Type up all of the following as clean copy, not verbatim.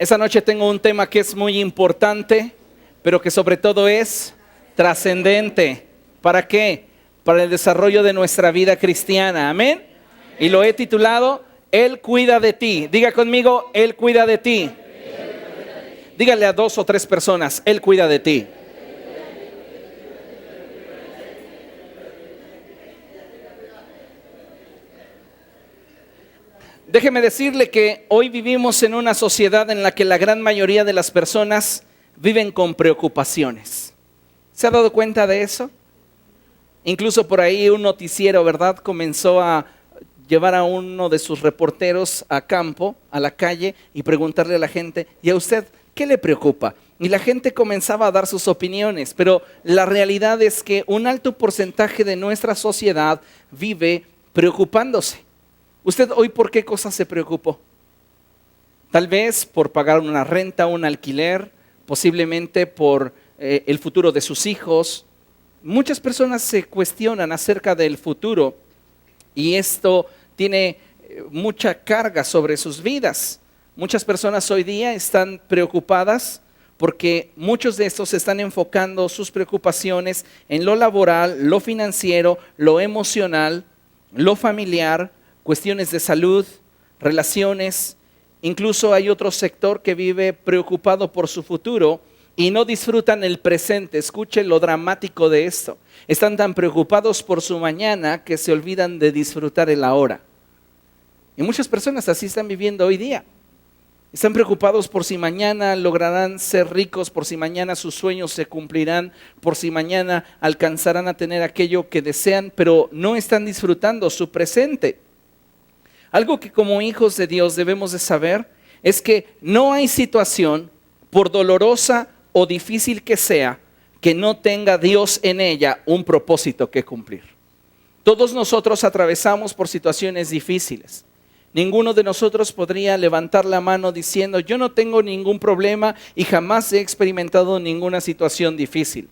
Esta noche tengo un tema que es muy importante, pero que sobre todo es trascendente. ¿Para qué? Para el desarrollo de nuestra vida cristiana. Amén. Y lo he titulado, Él cuida de ti. Diga conmigo, Él cuida de ti. Dígale a 2 o 3 personas, Él cuida de ti. Déjeme decirle que hoy vivimos en una sociedad en la que la gran mayoría de las personas viven con preocupaciones. ¿Se ha dado cuenta de eso? Incluso por ahí un noticiero, ¿verdad?, comenzó a llevar a uno de sus reporteros a campo, a la calle, y preguntarle a la gente, ¿y a usted qué le preocupa? Y la gente comenzaba a dar sus opiniones, pero la realidad es que un alto porcentaje de nuestra sociedad vive preocupándose. ¿Usted hoy por qué cosas se preocupó? Tal vez por pagar una renta, un alquiler, posiblemente por el futuro de sus hijos. Muchas personas se cuestionan acerca del futuro y esto tiene mucha carga sobre sus vidas. Muchas personas hoy día están preocupadas porque muchos de estos están enfocando sus preocupaciones en lo laboral, lo financiero, lo emocional, lo familiar, cuestiones de salud, relaciones. Incluso hay otro sector que vive preocupado por su futuro y no disfrutan el presente. Escuche lo dramático de esto. Están tan preocupados por su mañana que se olvidan de disfrutar el ahora. Y muchas personas así están viviendo hoy día. Están preocupados por si mañana lograrán ser ricos, por si mañana sus sueños se cumplirán, por si mañana alcanzarán a tener aquello que desean, pero no están disfrutando su presente. Algo que como hijos de Dios debemos de saber es que no hay situación, por dolorosa o difícil que sea, que no tenga Dios en ella un propósito que cumplir. Todos nosotros atravesamos por situaciones difíciles. Ninguno de nosotros podría levantar la mano diciendo, yo no tengo ningún problema y jamás he experimentado ninguna situación difícil.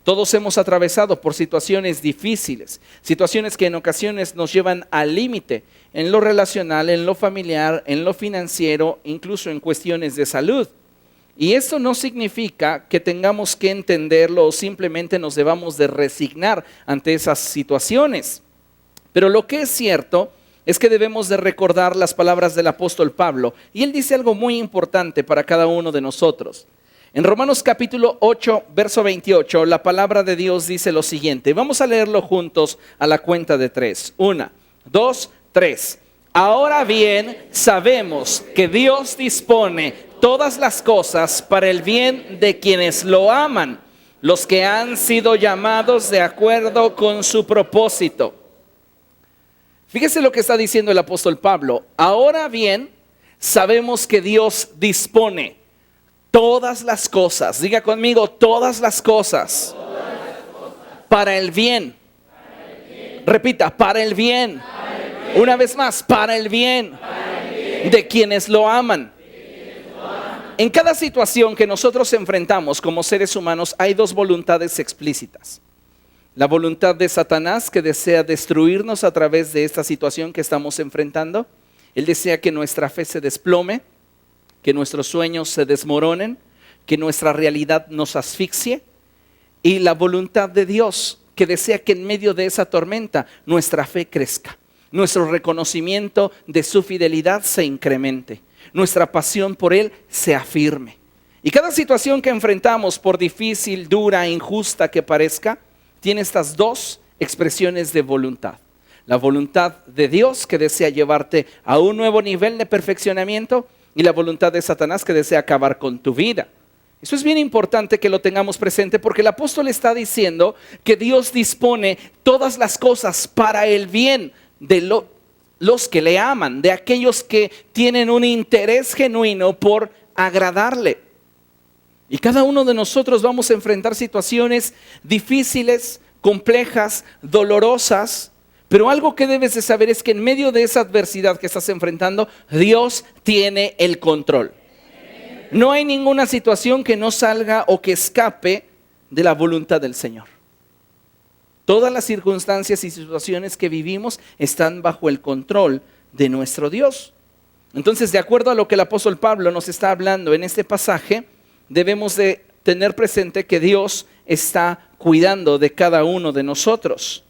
Todos hemos atravesado por situaciones difíciles, situaciones que en ocasiones nos llevan al límite, en lo relacional, en lo familiar, en lo financiero, incluso en cuestiones de salud. Y esto no significa que tengamos que entenderlo o simplemente nos debamos de resignar ante esas situaciones. Pero lo que es cierto es que debemos de recordar las palabras del apóstol Pablo. Y él dice algo muy importante para cada uno de nosotros. En Romanos capítulo 8, verso 28, la palabra de Dios dice lo siguiente. Vamos a leerlo juntos a la cuenta de 3. 1, 2, 3. Ahora bien, sabemos que Dios dispone todas las cosas para el bien de quienes lo aman, los que han sido llamados de acuerdo con su propósito. Fíjese lo que está diciendo el apóstol Pablo. Ahora bien, sabemos que Dios dispone todas las cosas, diga conmigo, todas las cosas, para el bien. Repita, para el bien. Una vez más, para el bien de quienes lo aman. En cada situación que nosotros enfrentamos como seres humanos hay 2 voluntades explícitas. La voluntad de Satanás, que desea destruirnos a través de esta situación que estamos enfrentando. Él desea que nuestra fe se desplome, que nuestros sueños se desmoronen, que nuestra realidad nos asfixie. Y la voluntad de Dios, que desea que en medio de esa tormenta nuestra fe crezca, nuestro reconocimiento de su fidelidad se incremente, nuestra pasión por Él se afirme. Y cada situación que enfrentamos, por difícil, dura, injusta que parezca, tiene estas 2 expresiones de voluntad. La voluntad de Dios, que desea llevarte a un nuevo nivel de perfeccionamiento, y la voluntad de Satanás, que desea acabar con tu vida. Eso es bien importante que lo tengamos presente, porque el apóstol está diciendo que Dios dispone todas las cosas para el bien de los que le aman, de aquellos que tienen un interés genuino por agradarle. Y cada uno de nosotros vamos a enfrentar situaciones difíciles, complejas, dolorosas. Pero algo que debes de saber es que en medio de esa adversidad que estás enfrentando, Dios tiene el control. No hay ninguna situación que no salga o que escape de la voluntad del Señor. Todas las circunstancias y situaciones que vivimos están bajo el control de nuestro Dios. Entonces, de acuerdo a lo que el apóstol Pablo nos está hablando en este pasaje, debemos de tener presente que Dios está cuidando de cada uno de nosotros.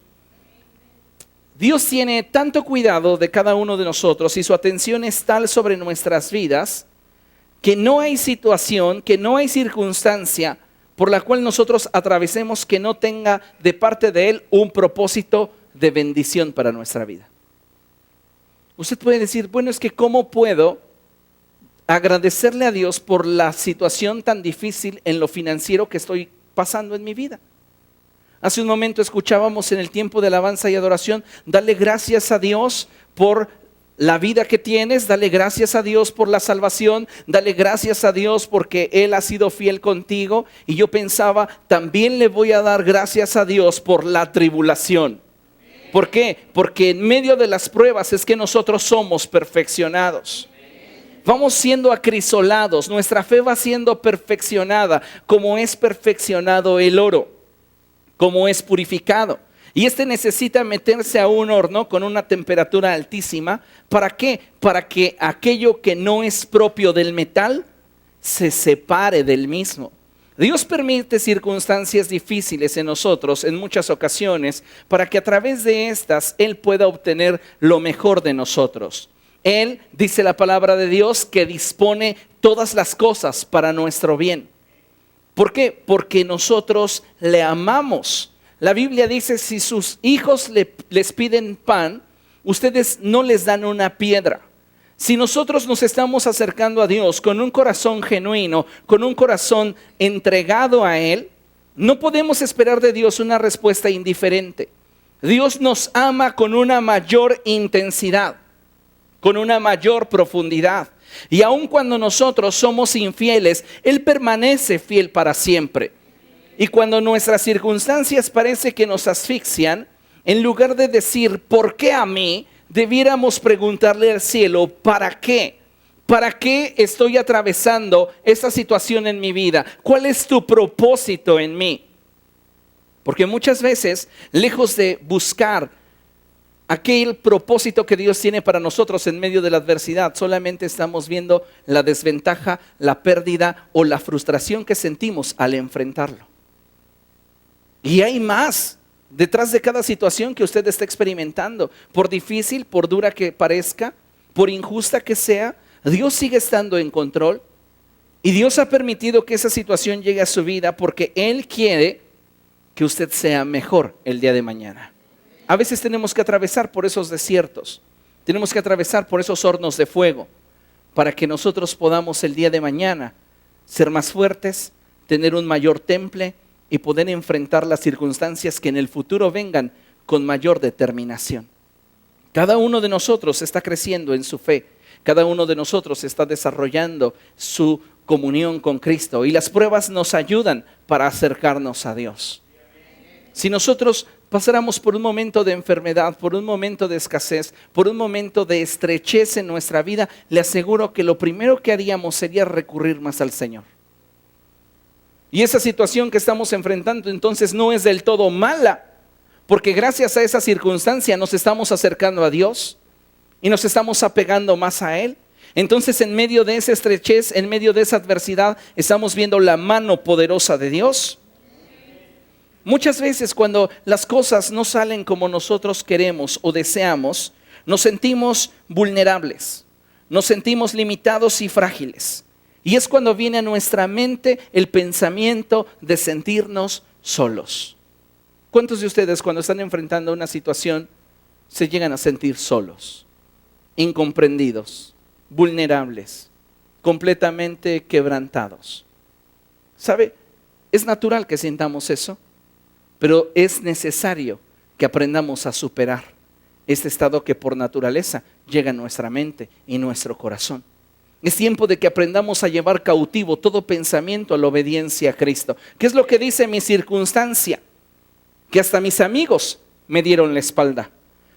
Dios tiene tanto cuidado de cada uno de nosotros y su atención es tal sobre nuestras vidas que no hay situación, que no hay circunstancia por la cual nosotros atravesemos que no tenga de parte de Él un propósito de bendición para nuestra vida. Usted puede decir, bueno, es que ¿cómo puedo agradecerle a Dios por la situación tan difícil en lo financiero que estoy pasando en mi vida? Hace un momento escuchábamos en el tiempo de alabanza y adoración, dale gracias a Dios por la vida que tienes, dale gracias a Dios por la salvación, dale gracias a Dios porque Él ha sido fiel contigo. Y yo pensaba, también le voy a dar gracias a Dios por la tribulación. ¿Por qué? Porque en medio de las pruebas es que nosotros somos perfeccionados. Vamos siendo acrisolados, nuestra fe va siendo perfeccionada como es perfeccionado el oro, como es purificado. Y este necesita meterse a un horno con una temperatura altísima. ¿Para qué? Para que aquello que no es propio del metal se separe del mismo. Dios permite circunstancias difíciles en nosotros en muchas ocasiones para que a través de estas Él pueda obtener lo mejor de nosotros. Él, dice la palabra de Dios, que dispone todas las cosas para nuestro bien. ¿Por qué? Porque nosotros le amamos. La Biblia dice, si sus hijos les piden pan, ustedes no les dan una piedra. Si nosotros nos estamos acercando a Dios con un corazón genuino, con un corazón entregado a Él, no podemos esperar de Dios una respuesta indiferente. Dios nos ama con una mayor intensidad, con una mayor profundidad. Y aun cuando nosotros somos infieles, Él permanece fiel para siempre. Y cuando nuestras circunstancias parece que nos asfixian, en lugar de decir, ¿por qué a mí?, debiéramos preguntarle al cielo, ¿para qué? ¿Para qué estoy atravesando esta situación en mi vida? ¿Cuál es tu propósito en mí? Porque muchas veces, lejos de buscar aquel propósito que Dios tiene para nosotros en medio de la adversidad, solamente estamos viendo la desventaja, la pérdida o la frustración que sentimos al enfrentarlo. Y hay más detrás de cada situación que usted está experimentando. Por difícil, por dura que parezca, por injusta que sea, Dios sigue estando en control. Y Dios ha permitido que esa situación llegue a su vida porque Él quiere que usted sea mejor el día de mañana. A veces tenemos que atravesar por esos desiertos. Tenemos que atravesar por esos hornos de fuego para que nosotros podamos el día de mañana ser más fuertes, tener un mayor temple y poder enfrentar las circunstancias que en el futuro vengan con mayor determinación. Cada uno de nosotros está creciendo en su fe. Cada uno de nosotros está desarrollando su comunión con Cristo. Y las pruebas nos ayudan para acercarnos a Dios. Si nosotros pasáramos por un momento de enfermedad, por un momento de escasez, por un momento de estrechez en nuestra vida, le aseguro que lo primero que haríamos sería recurrir más al Señor. Y esa situación que estamos enfrentando entonces no es del todo mala, porque gracias a esa circunstancia nos estamos acercando a Dios y nos estamos apegando más a Él. Entonces en medio de esa estrechez, en medio de esa adversidad, estamos viendo la mano poderosa de Dios. Muchas veces cuando las cosas no salen como nosotros queremos o deseamos, nos sentimos vulnerables, nos sentimos limitados y frágiles. Y es cuando viene a nuestra mente el pensamiento de sentirnos solos. ¿Cuántos de ustedes cuando están enfrentando una situación se llegan a sentir solos, incomprendidos, vulnerables, completamente quebrantados? ¿Sabe? Es natural que sintamos eso, pero es necesario que aprendamos a superar este estado que por naturaleza llega a nuestra mente y nuestro corazón. Es tiempo de que aprendamos a llevar cautivo todo pensamiento a la obediencia a Cristo. ¿Qué es lo que dice mi circunstancia? Que hasta mis amigos me dieron la espalda.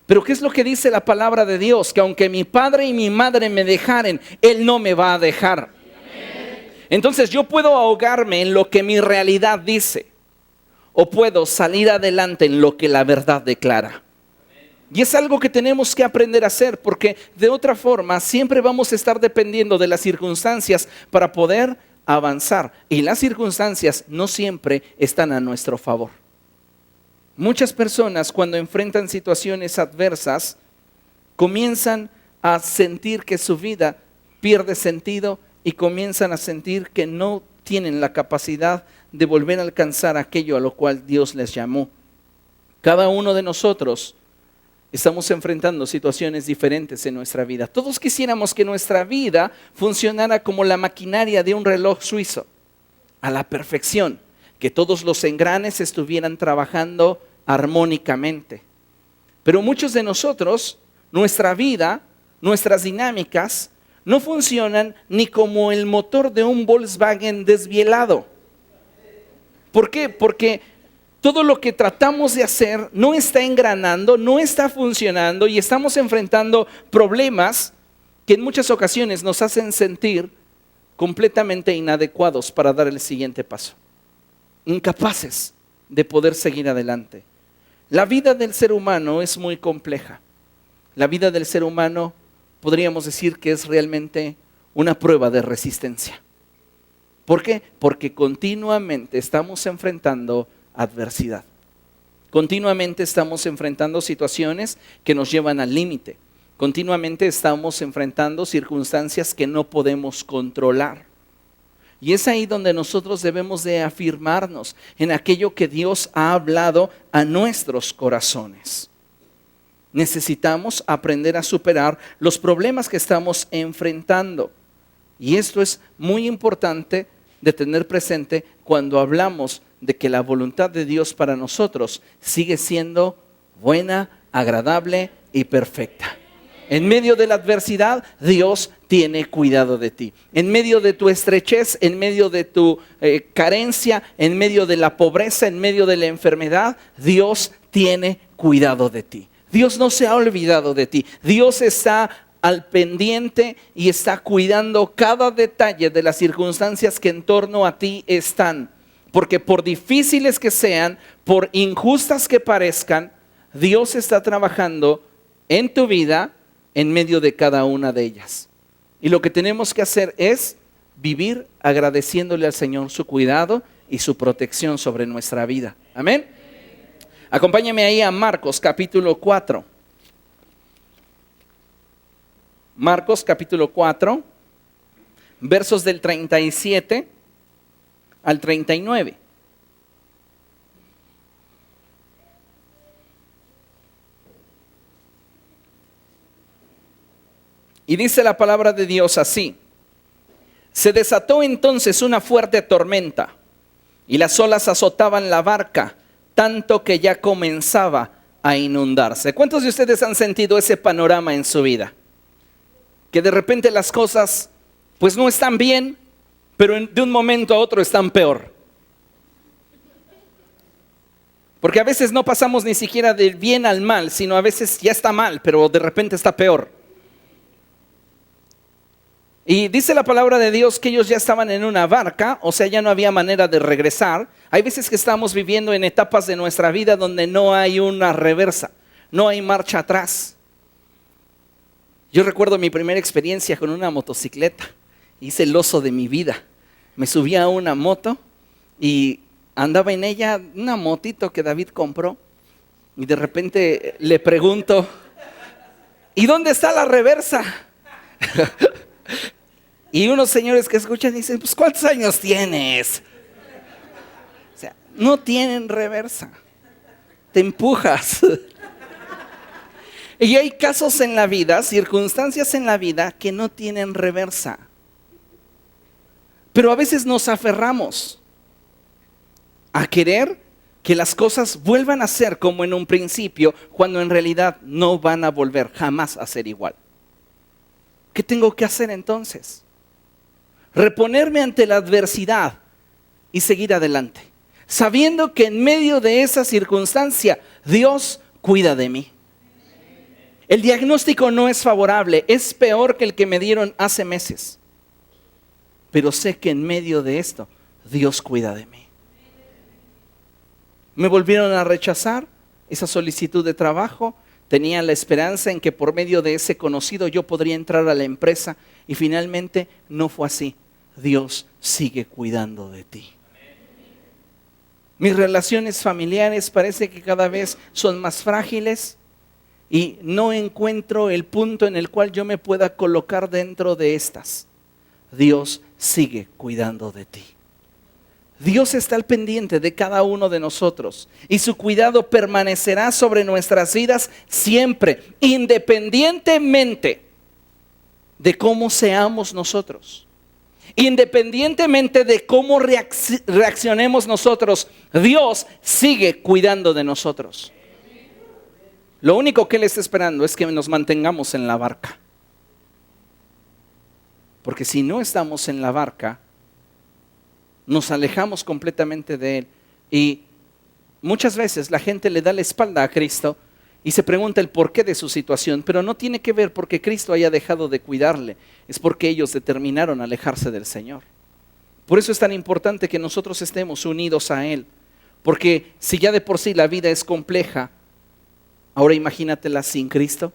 Pero ¿qué es lo que dice la palabra de Dios? Que aunque mi padre y mi madre me dejaren, Él no me va a dejar. Entonces yo puedo ahogarme en lo que mi realidad dice, o puedo salir adelante en lo que la verdad declara. Y es algo que tenemos que aprender a hacer, porque de otra forma siempre vamos a estar dependiendo de las circunstancias para poder avanzar. Y las circunstancias no siempre están a nuestro favor. Muchas personas, cuando enfrentan situaciones adversas, comienzan a sentir que su vida pierde sentido y comienzan a sentir que no tienen la capacidad de volver a alcanzar aquello a lo cual Dios les llamó. Cada uno de nosotros estamos enfrentando situaciones diferentes en nuestra vida. Todos quisiéramos que nuestra vida funcionara como la maquinaria de un reloj suizo, a la perfección, que todos los engranes estuvieran trabajando armónicamente. Pero muchos de nosotros, nuestra vida, nuestras dinámicas, no funcionan ni como el motor de un Volkswagen desvielado. ¿Por qué? Porque todo lo que tratamos de hacer no está engranando, no está funcionando y estamos enfrentando problemas que en muchas ocasiones nos hacen sentir completamente inadecuados para dar el siguiente paso, incapaces de poder seguir adelante. La vida del ser humano es muy compleja. La vida del ser humano podríamos decir que es realmente una prueba de resistencia. ¿Por qué? Porque continuamente estamos enfrentando adversidad. Continuamente estamos enfrentando situaciones que nos llevan al límite. Continuamente estamos enfrentando circunstancias que no podemos controlar. Y es ahí donde nosotros debemos de afirmarnos en aquello que Dios ha hablado a nuestros corazones. Necesitamos aprender a superar los problemas que estamos enfrentando. Y esto es muy importante de tener presente cuando hablamos de que la voluntad de Dios para nosotros sigue siendo buena, agradable y perfecta. En medio de la adversidad, Dios tiene cuidado de ti. En medio de tu estrechez, en medio de tu carencia, en medio de la pobreza, en medio de la enfermedad, Dios tiene cuidado de ti. Dios no se ha olvidado de ti. Dios está al pendiente y está cuidando cada detalle de las circunstancias que en torno a ti están. Porque por difíciles que sean, por injustas que parezcan, Dios está trabajando en tu vida en medio de cada una de ellas. Y lo que tenemos que hacer es vivir agradeciéndole al Señor su cuidado y su protección sobre nuestra vida. Amén. Acompáñame ahí a Marcos capítulo 4. Marcos capítulo 4, versos del 37 al 39. Y dice la palabra de Dios así: se desató entonces una fuerte tormenta y las olas azotaban la barca, tanto que ya comenzaba a inundarse. ¿Cuántos de ustedes han sentido ese panorama en su vida? Que de repente las cosas pues no están bien, pero de un momento a otro están peor. Porque a veces no pasamos ni siquiera del bien al mal, sino a veces ya está mal, pero de repente está peor. Y dice la palabra de Dios que ellos ya estaban en una barca, o sea, ya no había manera de regresar. Hay veces que estamos viviendo en etapas de nuestra vida donde no hay una reversa, no hay marcha atrás. Yo recuerdo mi primera experiencia con una motocicleta. Hice el oso de mi vida. Me subí a una moto y andaba en ella, una motito que David compró. Y de repente le pregunto, ¿y dónde está la reversa? Y unos señores que escuchan dicen, pues ¿cuántos años tienes? O sea, no tienen reversa. Te empujas. Y hay casos en la vida, circunstancias en la vida que no tienen reversa. Pero a veces nos aferramos a querer que las cosas vuelvan a ser como en un principio, cuando en realidad no van a volver jamás a ser igual. ¿Qué tengo que hacer entonces? Reponerme ante la adversidad y seguir adelante, sabiendo que en medio de esa circunstancia Dios cuida de mí. El diagnóstico no es favorable, es peor que el que me dieron hace meses. Pero sé que en medio de esto, Dios cuida de mí. Me volvieron a rechazar esa solicitud de trabajo, Tenía la esperanza en que por medio de ese conocido yo podría entrar a la empresa y finalmente no fue así. Dios sigue cuidando de ti. Mis relaciones familiares parece que cada vez son más frágiles y no encuentro el punto en el cual yo me pueda colocar dentro de estas. Dios sigue cuidando de ti. Dios está al pendiente de cada uno de nosotros y su cuidado permanecerá sobre nuestras vidas siempre, independientemente de cómo seamos nosotros. Independientemente de cómo reaccionemos nosotros, Dios sigue cuidando de nosotros. Lo único que Él está esperando es que nos mantengamos en la barca. Porque si no estamos en la barca, nos alejamos completamente de Él. Y muchas veces la gente le da la espalda a Cristo y se pregunta el porqué de su situación, pero no tiene que ver porque Cristo haya dejado de cuidarle, es porque ellos determinaron alejarse del Señor. Por eso es tan importante que nosotros estemos unidos a Él, porque si ya de por sí la vida es compleja, ahora imagínatela sin Cristo,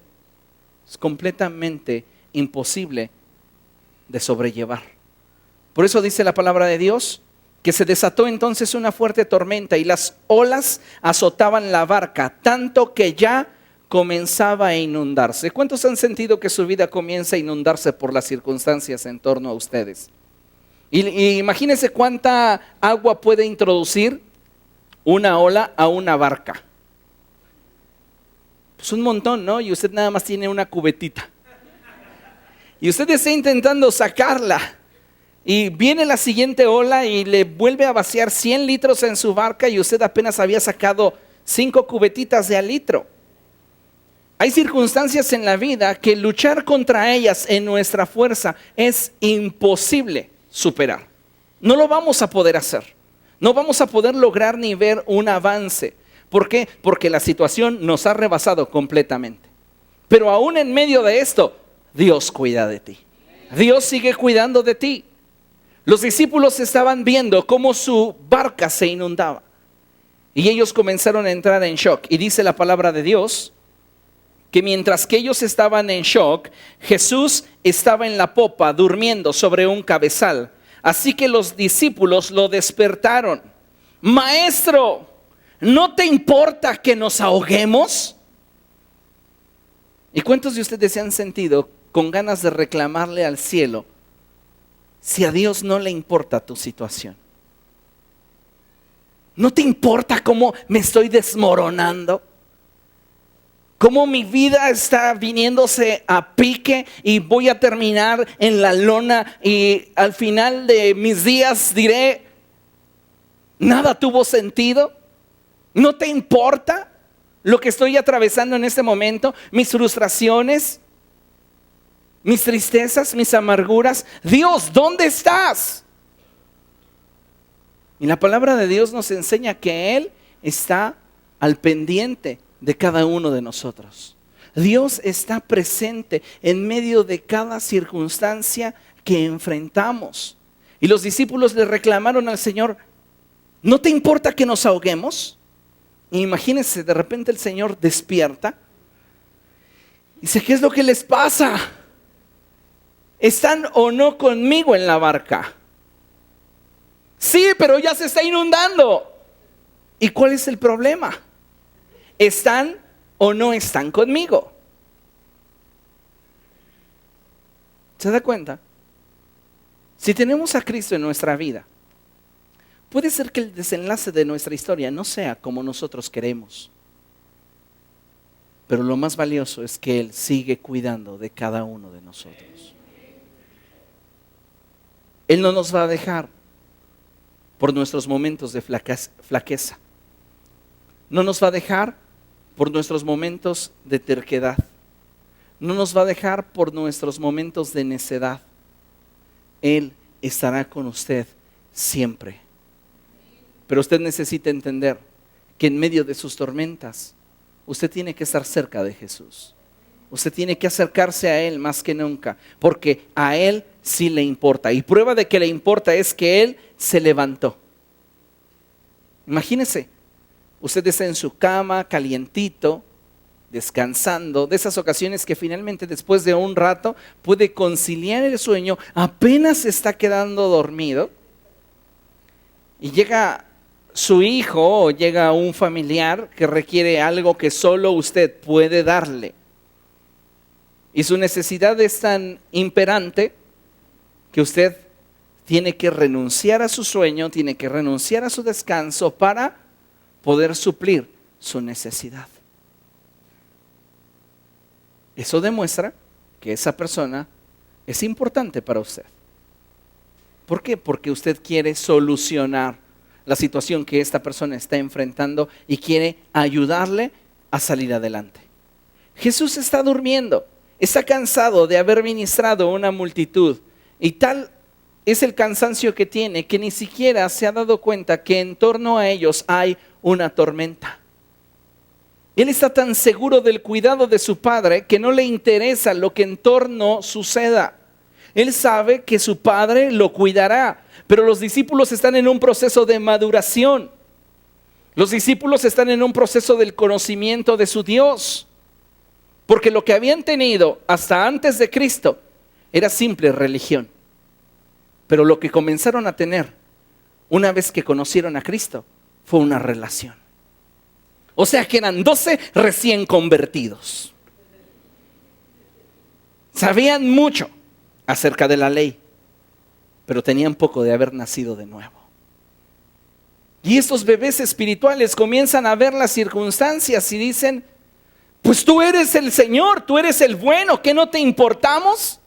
es completamente imposible de sobrellevar. Por eso dice la palabra de Dios que se desató entonces una fuerte tormenta y las olas azotaban la barca, tanto que ya comenzaba a inundarse. ¿Cuántos han sentido que su vida comienza a inundarse por las circunstancias en torno a ustedes? Y imagínense cuánta agua puede introducir una ola a una barca. Pues un montón, ¿no? Y usted nada más tiene una cubetita. Y usted está intentando sacarla. Y viene la siguiente ola y le vuelve a vaciar 100 litros en su barca y usted apenas había sacado 5 cubetitas de al litro. Hay circunstancias en la vida que luchar contra ellas en nuestra fuerza es imposible superar. No lo vamos a poder hacer. No vamos a poder lograr ni ver un avance. ¿Por qué? Porque la situación nos ha rebasado completamente. Pero aún en medio de esto, Dios cuida de ti. Dios sigue cuidando de ti. Los discípulos estaban viendo cómo su barca se inundaba y ellos comenzaron a entrar en shock. Y dice la palabra de Dios que mientras que ellos estaban en shock, Jesús estaba en la popa durmiendo sobre un cabezal. Así que los discípulos lo despertaron. Maestro, ¿no te importa que nos ahoguemos? ¿Y cuántos de ustedes se han sentido con ganas de reclamarle al cielo si a Dios no le importa tu situación? ¿No te importa cómo me estoy desmoronando? ¿Cómo mi vida está viniéndose a pique y voy a terminar en la lona y al final de mis días diré, nada tuvo sentido? ¿No te importa lo que estoy atravesando en este momento? Mis frustraciones, mis tristezas, mis amarguras. Dios, ¿dónde estás? Y la palabra de Dios nos enseña que Él está al pendiente de cada uno de nosotros. Dios está presente en medio de cada circunstancia que enfrentamos. Y los discípulos le reclamaron al Señor, ¿no te importa que nos ahoguemos? Y imagínense, de repente el Señor despierta y dice, ¿qué es lo que les pasa? ¿Están o no conmigo en la barca? Sí, pero ya se está inundando. ¿Y cuál es el problema? ¿Están o no están conmigo? ¿Se da cuenta? Si tenemos a Cristo en nuestra vida, puede ser que el desenlace de nuestra historia no sea como nosotros queremos. Pero lo más valioso es que Él sigue cuidando de cada uno de nosotros. Él no nos va a dejar por nuestros momentos de flaqueza. No nos va a dejar por nuestros momentos de terquedad. No nos va a dejar por nuestros momentos de necedad. Él estará con usted siempre. Pero usted necesita entender que en medio de sus tormentas, usted tiene que estar cerca de Jesús. Usted tiene que acercarse a Él más que nunca, porque a Él sí le importa. Y prueba de que le importa es que Él se levantó. Imagínese, usted está en su cama, calientito, descansando, de esas ocasiones que finalmente después de un rato puede conciliar el sueño, apenas se está quedando dormido y llega su hijo o llega un familiar que requiere algo que solo usted puede darle. Y su necesidad es tan imperante que usted tiene que renunciar a su sueño, tiene que renunciar a su descanso para poder suplir su necesidad. Eso demuestra que esa persona es importante para usted. ¿Por qué? Porque usted quiere solucionar la situación que esta persona está enfrentando y quiere ayudarle a salir adelante. Jesús está durmiendo, está cansado de haber ministrado a una multitud y tal es el cansancio que tiene que ni siquiera se ha dado cuenta que en torno a ellos hay una tormenta. Él está tan seguro del cuidado de su padre que no le interesa lo que en torno suceda. Él sabe que su padre lo cuidará, pero los discípulos están en un proceso de maduración. Los discípulos están en un proceso del conocimiento de su Dios, porque lo que habían tenido hasta antes de Cristo era simple religión. Pero lo que comenzaron a tener una vez que conocieron a Cristo fue una relación. O sea que eran 12 recién convertidos. Sabían mucho acerca de la ley, pero tenían poco de haber nacido de nuevo. Y estos bebés espirituales comienzan a ver las circunstancias y dicen, pues tú eres el Señor, tú eres el bueno, ¿qué no te importamos?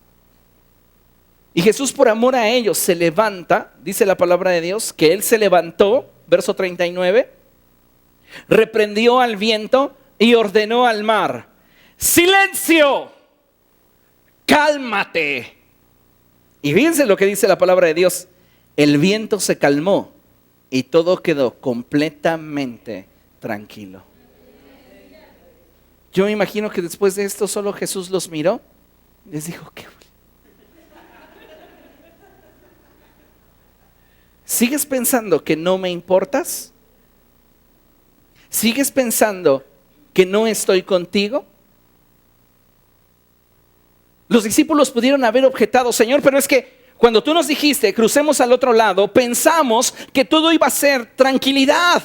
Y Jesús, por amor a ellos, se levanta, dice la palabra de Dios, que Él se levantó, verso 39, reprendió al viento y ordenó al mar, ¡silencio! ¡Cálmate! Y fíjense lo que dice la palabra de Dios, el viento se calmó y todo quedó completamente tranquilo. Yo me imagino que después de esto solo Jesús los miró y les dijo, ¿qué? ¿Sigues pensando que no me importas? ¿Sigues pensando que no estoy contigo? Los discípulos pudieron haber objetado, Señor, pero es que cuando tú nos dijiste crucemos al otro lado, pensamos que todo iba a ser tranquilidad.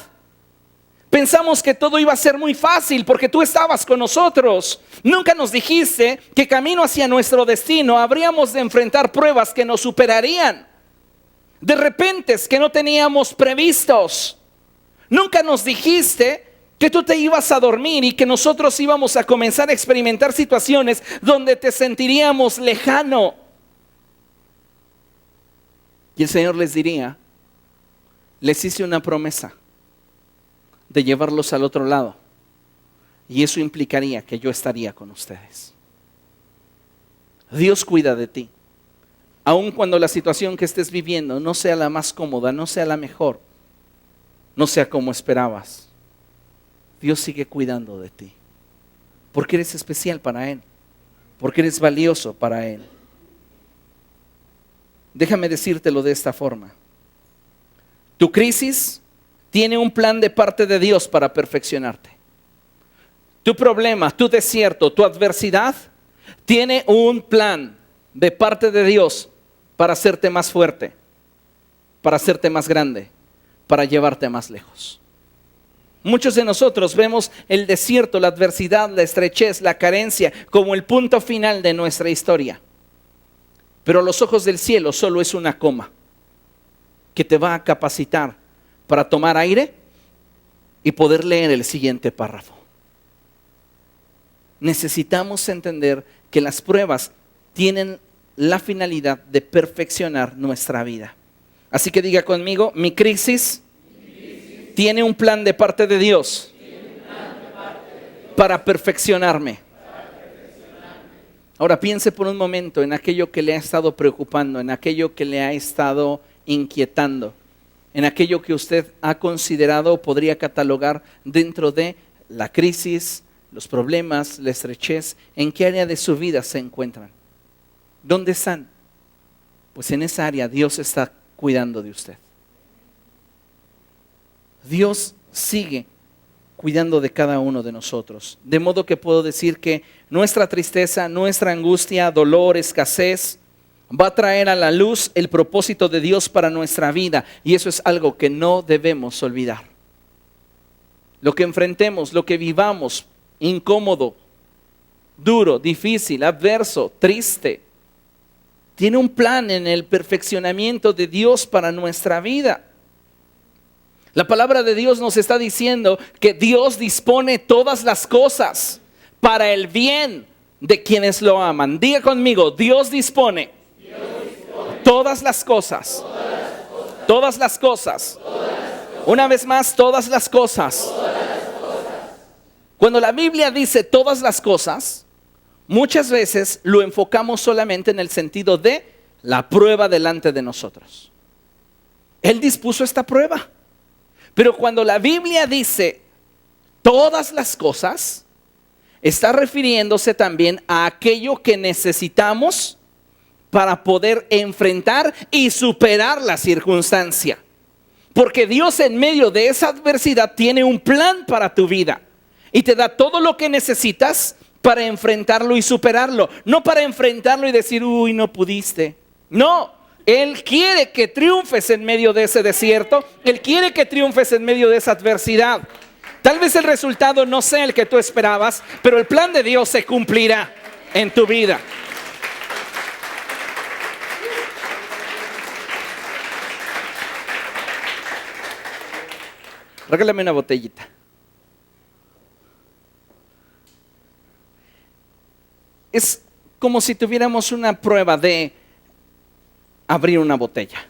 Pensamos que todo iba a ser muy fácil porque tú estabas con nosotros. Nunca nos dijiste que camino hacia nuestro destino habríamos de enfrentar pruebas que nos superarían. De repentes que no teníamos previstos. Nunca nos dijiste que tú te ibas a dormir y que nosotros íbamos a comenzar a experimentar situaciones donde te sentiríamos lejano. Y el Señor les diría, les hice una promesa de llevarlos al otro lado. Y eso implicaría que yo estaría con ustedes. Dios cuida de ti. Aun cuando la situación que estés viviendo no sea la más cómoda, no sea la mejor, no sea como esperabas, Dios sigue cuidando de ti. Porque eres especial para Él. Porque eres valioso para Él. Déjame decírtelo de esta forma. Tu crisis tiene un plan de parte de Dios para perfeccionarte. Tu problema, tu desierto, tu adversidad tiene un plan de parte de Dios para hacerte más fuerte, para hacerte más grande, para llevarte más lejos. Muchos de nosotros vemos el desierto, la adversidad, la estrechez, la carencia como el punto final de nuestra historia. Pero a los ojos del cielo solo es una coma que te va a capacitar para tomar aire y poder leer el siguiente párrafo. Necesitamos entender que las pruebas tienen la finalidad de perfeccionar nuestra vida. Así que diga conmigo, mi crisis tiene un plan de parte de Dios para perfeccionarme. Ahora piense por un momento en aquello que le ha estado preocupando, en aquello que le ha estado inquietando, en aquello que usted ha considerado o podría catalogar dentro de la crisis, los problemas, la estrechez. ¿En qué área de su vida se encuentran? ¿Dónde están? Pues en esa área Dios está cuidando de usted. Dios sigue cuidando de cada uno de nosotros. De modo que puedo decir que nuestra tristeza, nuestra angustia, dolor, escasez, va a traer a la luz el propósito de Dios para nuestra vida. Y eso es algo que no debemos olvidar. Lo que enfrentemos, lo que vivamos, incómodo, duro, difícil, adverso, triste, tiene un plan en el perfeccionamiento de Dios para nuestra vida. La palabra de Dios nos está diciendo que Dios dispone todas las cosas para el bien de quienes lo aman. Diga conmigo, Dios dispone todas las cosas. Todas las cosas. Una vez más, todas las cosas. Cuando la Biblia dice todas las cosas, muchas veces lo enfocamos solamente en el sentido de la prueba delante de nosotros. Él dispuso esta prueba. Pero cuando la Biblia dice todas las cosas, está refiriéndose también a aquello que necesitamos para poder enfrentar y superar la circunstancia. Porque Dios en medio de esa adversidad tiene un plan para tu vida y te da todo lo que necesitas para enfrentarlo y superarlo. No para enfrentarlo y decir, uy, no pudiste. No. Él quiere que triunfes en medio de ese desierto. Él quiere que triunfes en medio de esa adversidad. Tal vez el resultado no sea el que tú esperabas, pero el plan de Dios se cumplirá en tu vida. Regálame una botellita. Es como si tuviéramos una prueba de abrir una botella,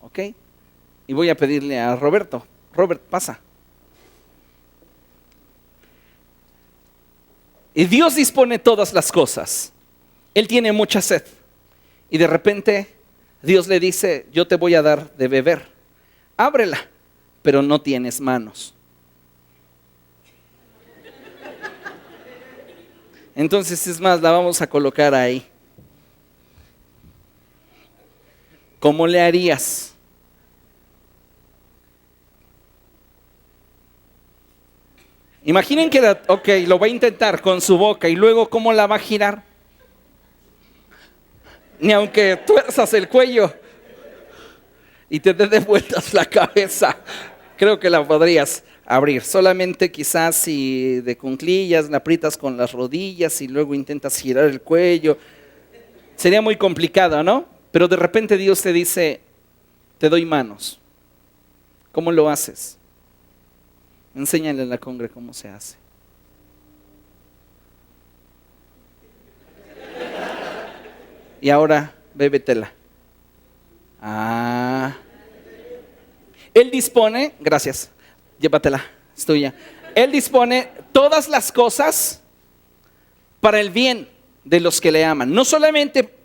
¿ok? Y voy a pedirle a Roberto, Robert, pasa. Y Dios dispone todas las cosas. Él tiene mucha sed. Y de repente Dios le dice, yo te voy a dar de beber. Ábrela, pero no tienes manos. Entonces, es más, la vamos a colocar ahí. ¿Cómo le harías? Imaginen que, lo va a intentar con su boca y luego ¿cómo la va a girar? Ni aunque tuerzas el cuello y te des de vueltas la cabeza, creo que la podrías abrir. Solamente quizás si de cuclillas la aprietas con las rodillas y luego intentas girar el cuello. Sería muy complicado, ¿no? Pero de repente Dios te dice, te doy manos. ¿Cómo lo haces? Enséñale a la congre cómo se hace. Y ahora, bébetela. Él dispone, gracias, llévatela, es tuya. Él dispone todas las cosas para el bien de los que le aman. No solamente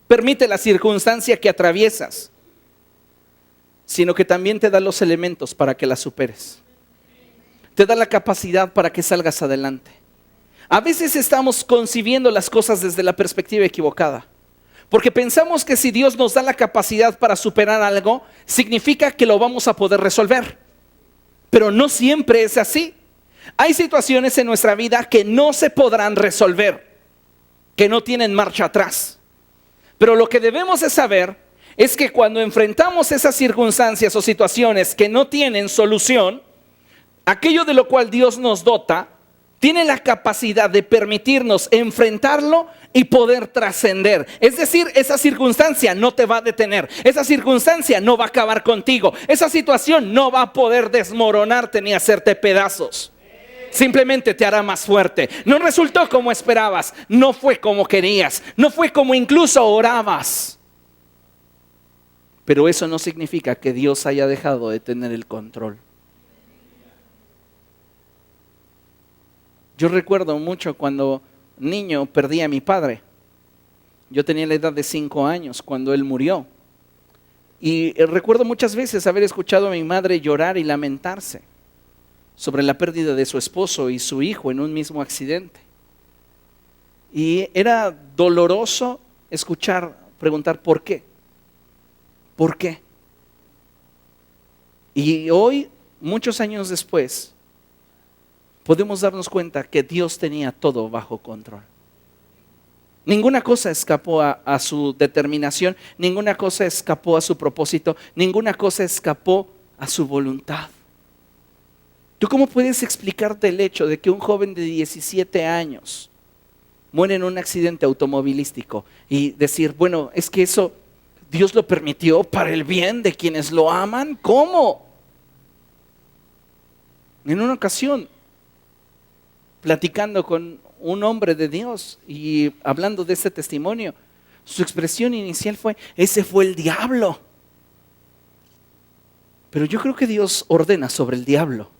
permite la circunstancia que atraviesas, sino que también te da los elementos para que la superes. Te da la capacidad para que salgas adelante. A veces estamos concibiendo las cosas desde la perspectiva equivocada, porque pensamos que si Dios nos da la capacidad para superar algo, significa que lo vamos a poder resolver. Pero no siempre es así. Hay situaciones en nuestra vida que no se podrán resolver, que no tienen marcha atrás. Pero lo que debemos de saber es que cuando enfrentamos esas circunstancias o situaciones que no tienen solución, aquello de lo cual Dios nos dota tiene la capacidad de permitirnos enfrentarlo y poder trascender. Es decir, esa circunstancia no te va a detener, esa circunstancia no va a acabar contigo, esa situación no va a poder desmoronarte ni hacerte pedazos. Simplemente te hará más fuerte. No resultó como esperabas, no fue como querías, no fue como incluso orabas. Pero eso no significa que Dios haya dejado de tener el control. Yo recuerdo mucho cuando niño perdí a mi padre. Yo tenía la edad de 5 años cuando él murió. Y recuerdo muchas veces haber escuchado a mi madre llorar y lamentarse sobre la pérdida de su esposo y su hijo en un mismo accidente. Y era doloroso preguntar ¿por qué? ¿Por qué? Y hoy, muchos años después, podemos darnos cuenta que Dios tenía todo bajo control. Ninguna cosa escapó a su determinación, ninguna cosa escapó a su propósito, ninguna cosa escapó a su voluntad. ¿Tú cómo puedes explicarte el hecho de que un joven de 17 años muere en un accidente automovilístico y decir, bueno, es que eso Dios lo permitió para el bien de quienes lo aman? ¿Cómo? En una ocasión, platicando con un hombre de Dios y hablando de ese testimonio, su expresión inicial fue, ese fue el diablo. Pero yo creo que Dios ordena sobre el diablo.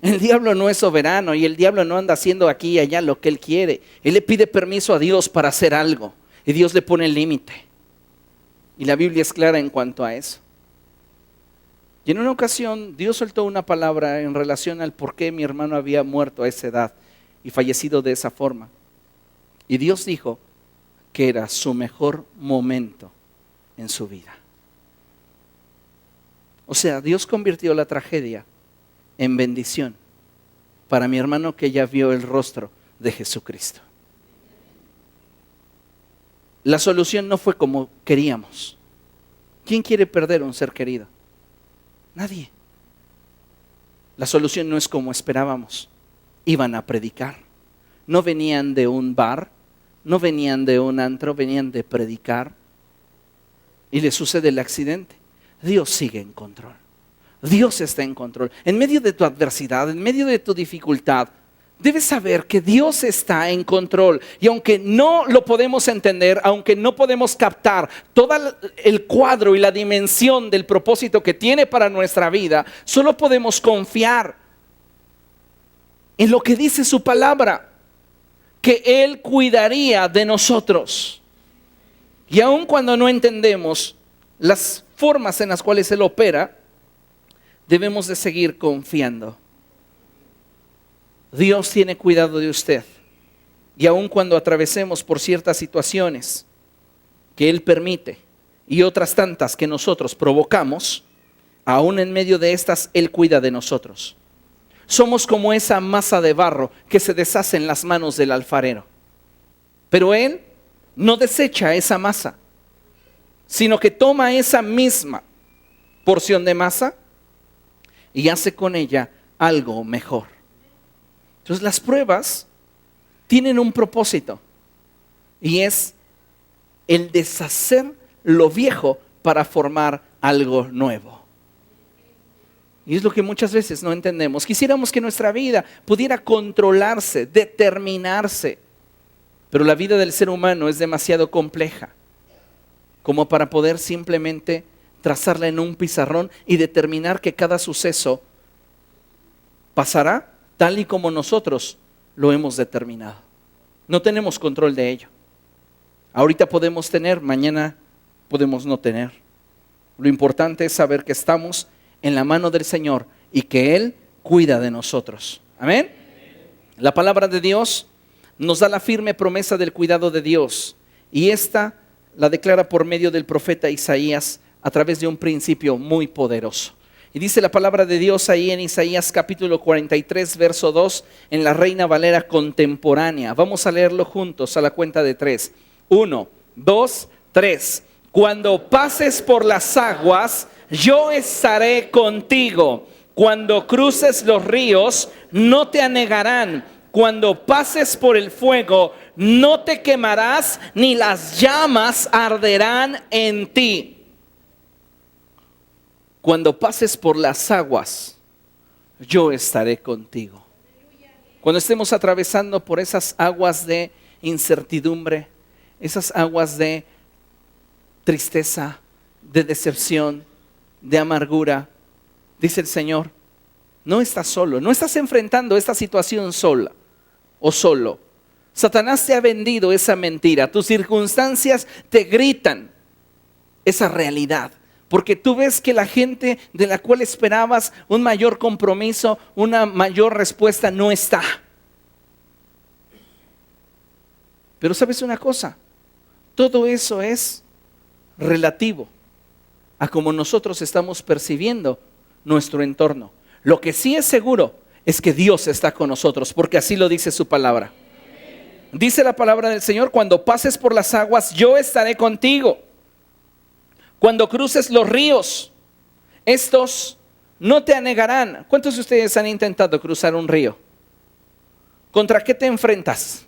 El diablo no es soberano y el diablo no anda haciendo aquí y allá lo que él quiere. Él le pide permiso a Dios para hacer algo y Dios le pone el límite. Y la Biblia es clara en cuanto a eso. Y en una ocasión Dios soltó una palabra en relación al por qué mi hermano había muerto a esa edad y fallecido de esa forma. Y Dios dijo que era su mejor momento en su vida. O sea, Dios convirtió la tragedia en bendición para mi hermano que ya vio el rostro de Jesucristo. La solución no fue como queríamos. ¿Quién quiere perder a un ser querido? Nadie. La solución no es como esperábamos. Iban a predicar. No venían de un bar, no venían de un antro, venían de predicar. Y le sucede el accidente. Dios sigue en control. Dios está en control. En medio de tu adversidad, en medio de tu dificultad, debes saber que Dios está en control. Y aunque no lo podemos entender, aunque no podemos captar todo el cuadro y la dimensión del propósito que tiene para nuestra vida, solo podemos confiar en lo que dice su palabra, que Él cuidaría de nosotros. Y aun cuando no entendemos las formas en las cuales Él opera, debemos de seguir confiando. Dios tiene cuidado de usted. Y aun cuando atravesemos por ciertas situaciones que Él permite y otras tantas que nosotros provocamos, aun en medio de estas Él cuida de nosotros. Somos como esa masa de barro que se deshace en las manos del alfarero. Pero Él no desecha esa masa, sino que toma esa misma porción de masa y hace con ella algo mejor. Entonces las pruebas tienen un propósito y es el deshacer lo viejo para formar algo nuevo. Y es lo que muchas veces no entendemos. Quisiéramos que nuestra vida pudiera controlarse, determinarse, pero la vida del ser humano es demasiado compleja como para poder simplemente trazarla en un pizarrón y determinar que cada suceso pasará tal y como nosotros lo hemos determinado. No tenemos control de ello. Ahorita podemos tener, mañana podemos no tener. Lo importante es saber que estamos en la mano del Señor y que Él cuida de nosotros. Amén. La palabra de Dios nos da la firme promesa del cuidado de Dios y esta la declara por medio del profeta Isaías a través de un principio muy poderoso. Y dice la palabra de Dios ahí en Isaías capítulo 43, verso 2, en la Reina Valera contemporánea. Vamos a leerlo juntos a la cuenta de 3. 1, 2, 3. Cuando pases por las aguas, yo estaré contigo. Cuando cruces los ríos, no te anegarán. Cuando pases por el fuego, no te quemarás, ni las llamas arderán en ti. Cuando pases por las aguas, yo estaré contigo. Cuando estemos atravesando por esas aguas de incertidumbre, esas aguas de tristeza, de decepción, de amargura, dice el Señor, no estás solo, no estás enfrentando esta situación sola o solo. Satanás te ha vendido esa mentira, tus circunstancias te gritan esa realidad. Porque tú ves que la gente de la cual esperabas un mayor compromiso, una mayor respuesta, no está. Pero ¿sabes una cosa? Todo eso es relativo a cómo nosotros estamos percibiendo nuestro entorno. Lo que sí es seguro es que Dios está con nosotros, porque así lo dice su palabra. Dice la palabra del Señor: cuando pases por las aguas, yo estaré contigo. Cuando cruces los ríos, estos no te anegarán. ¿Cuántos de ustedes han intentado cruzar un río? ¿Contra qué te enfrentas?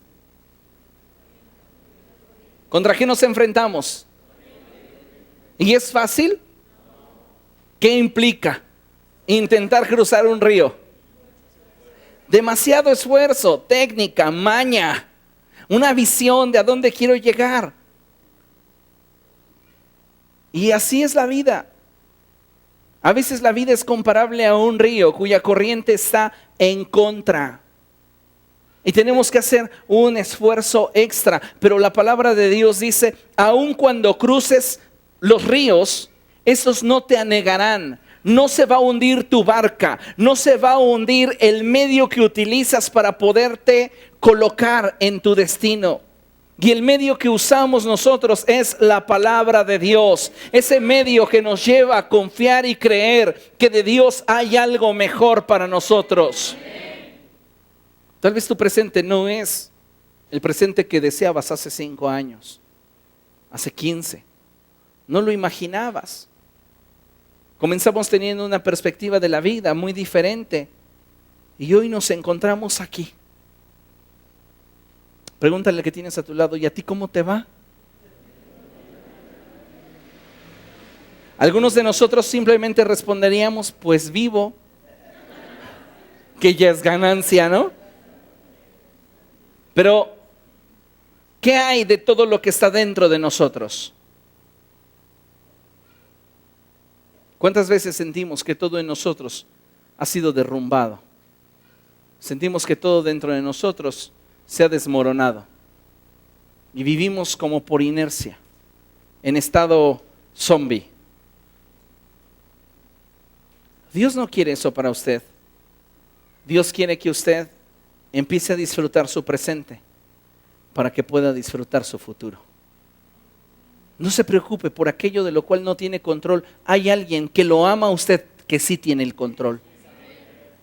¿Contra qué nos enfrentamos? ¿Y es fácil? ¿Qué implica intentar cruzar un río? Demasiado esfuerzo, técnica, maña, una visión de a dónde quiero llegar. Y así es la vida. A veces la vida es comparable a un río cuya corriente está en contra. Y tenemos que hacer un esfuerzo extra. Pero la palabra de Dios dice: aun cuando cruces los ríos, esos no te anegarán. No se va a hundir tu barca, no se va a hundir el medio que utilizas para poderte colocar en tu destino. Y el medio que usamos nosotros es la palabra de Dios. Ese medio que nos lleva a confiar y creer que de Dios hay algo mejor para nosotros. Tal vez tu presente no es el presente que deseabas hace 5 años, hace 15. No lo imaginabas. Comenzamos teniendo una perspectiva de la vida muy diferente y hoy nos encontramos aquí. Pregúntale al que tienes a tu lado: ¿y a ti cómo te va? Algunos de nosotros simplemente responderíamos: pues vivo, que ya es ganancia, ¿no? Pero, ¿qué hay de todo lo que está dentro de nosotros? ¿Cuántas veces sentimos que todo en nosotros ha sido derrumbado? Sentimos que todo dentro de nosotros se ha desmoronado. Y vivimos como por inercia, en estado zombie. Dios no quiere eso para usted. Dios quiere que usted empiece a disfrutar su presente para que pueda disfrutar su futuro. No se preocupe por aquello de lo cual no tiene control. Hay alguien que lo ama a usted, que sí tiene el control.